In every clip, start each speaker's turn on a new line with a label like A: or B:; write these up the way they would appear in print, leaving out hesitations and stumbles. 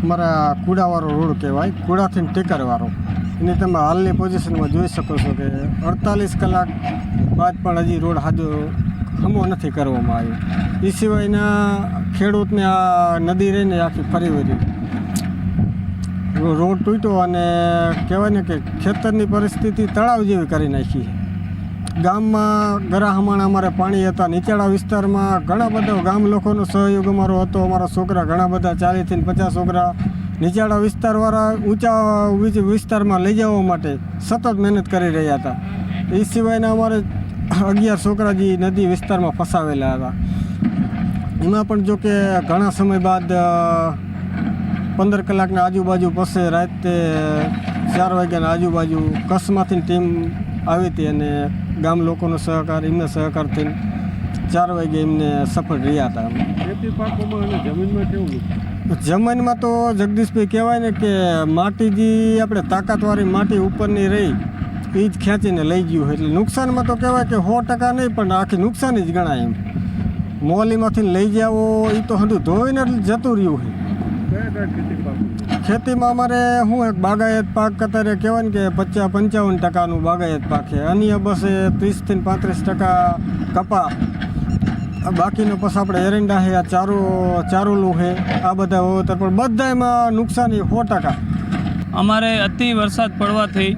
A: અમારા કુડાવાળો રોડ કહેવાય, કુડાથી ટેકરવાળો. એની તમે હાલની પોઝિશનમાં જોઈ શકો છો કે 48 કલાક બાદ પણ હજી રોડ હમો નથી કરવામાં આવ્યો. એ સિવાયના ખેડૂતને આ નદી રહીને આખી ફરી વળી રોડ તૂટ્યો અને કહેવાય ને કે ખેતરની પરિસ્થિતિ તળાવ જેવી કરી નાખી. ગામમાં ગરાહમણ અમારે પાણી હતા. નીચાણા વિસ્તારમાં ઘણા બધા ગામ લોકોનો સહયોગ અમારો હતો. અમારા છોકરા ઘણા બધા 40 થી 50 છોકરા નીચાણા વિસ્તારવાળા ઊંચા વિસ્તારમાં લઈ જવા માટે સતત મહેનત કરી રહ્યા હતા. એ સિવાયના અમારે 11 છોકરા જે નદી વિસ્તારમાં ફસાવેલા હતા. એમાં પણ જો કે ઘણા સમય બાદ 15 કલાકના આજુબાજુ પછી રાતે 4 વાગ્યાના આજુબાજુ કચ્છમાંથી ટીમ આવી હતી અને ગામ લોકોનો સહકાર, એમને સહકારથી 4 વાગે એમને સફળ રહ્યા હતા.
B: ખેતી પાકોમાં અને જમીનમાં કેવું?
A: જમીનમાં તો જગદીશભાઈ કહેવાય ને કે માટી જે આપણે તાકાતવાળી માટી ઉપરની રહી એ જ ખેંચીને લઈ ગયું. એટલે નુકસાનમાં તો કહેવાય કે 100% નહીં પણ આખી નુકસાની જ ગણાય. એમ મોલીમાંથી લઈ જાવો એ તો હજુ ધોઈને જતું રહ્યું છે. ખેતીમાં અમારે શું એક બાગાયત પાક અત્યારે કહેવાય ને કે 50-55% બાગાયત પાક છે. અન્ય બસ 30 થી 35% કપા, બાકીનો પછી આપણે એરંડા છે, આ ચારોલું છે, આ બધા વાવેતર. પણ બધામાં નુકસાની 100%.
C: અમારે અતિ વરસાદ પડવાથી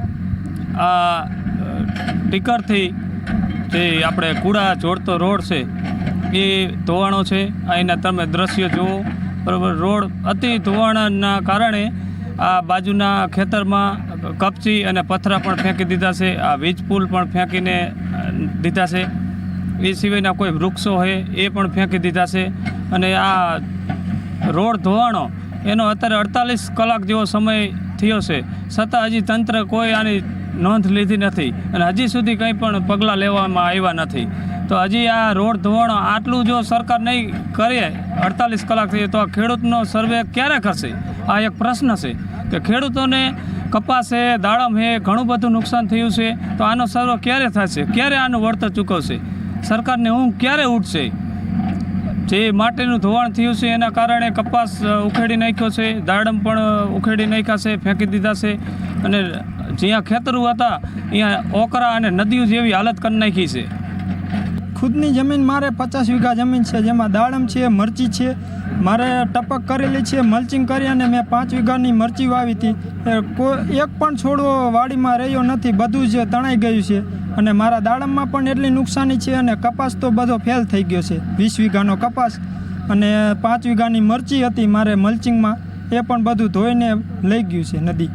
C: આ ટીકરથી જે આપણે કુડા જોડતો રોડ છે એ ધોવાણો છે. અહીંના તમે દ્રશ્ય જુઓ, બરાબર. રોડ અતિ ધોવાણના કારણે આ બાજુના ખેતરમાં કપચી અને પથરા પણ ફેંકી દીધા છે. આ વીજ પુલ પણ ફેંકીને દીધા છે. એ સિવાયના કોઈ વૃક્ષો હોય એ પણ ફેંકી દીધા છે. અને આ રોડ ધોવાણો એનો અત્યારે 48 કલાક જેવો સમય થયો છે, છતાં હજી તંત્ર કોઈ આની નોંધ લીધી નથી અને હજી સુધી કંઈ પણ પગલાં લેવામાં આવ્યા નથી. તો હજી આ રોડ ધોવાણો આટલું જો સરકાર નહીં કરે 48 કલાક થઈ તો આ ખેડૂતનો સર્વે ક્યારે કરશે? આ એક પ્રશ્ન છે કે ખેડૂતોને કપાસ છે, દાડમ છે, ઘણું બધું નુકસાન થયું છે. તો આનો સર્વે ક્યારે થશે? ક્યારે આનું વળતર ચૂકવશે? સરકારને ઊંઘ ક્યારે ઉઠશે? જે માટીનું ધોવાણ થયું છે એના કારણે કપાસ ઉખેડી નાખ્યો છે, દાડમ પણ ઉખેડી નાખ્યા છે, ફેંકી દીધા છે. અને જ્યાં ખેતરો હતા અહીંયા ઓકરા અને નદીઓ જેવી હાલત કરી નાખી છે.
D: ખુદની જમીન મારે 50 વીઘા જમીન છે, જેમાં દાડમ છે, મરચી છે. મારે ટપક કરેલી છે, મલ્ચિંગ કરી અને મેં 5 વીઘાની મરચી વાવી હતી. એક પણ છોડવો વાડીમાં રહ્યો નથી, બધું જ તણાઈ ગયું છે. અને મારા દાડમમાં પણ એટલી નુકસાની છે અને કપાસ તો બધો ફેલ થઈ ગયો છે. 20 વીઘાનો કપાસ અને 5 વીઘાની મરચી હતી મારે મલ્ચિંગમાં, એ પણ બધું ધોઈને લઈ ગયું છે નદી.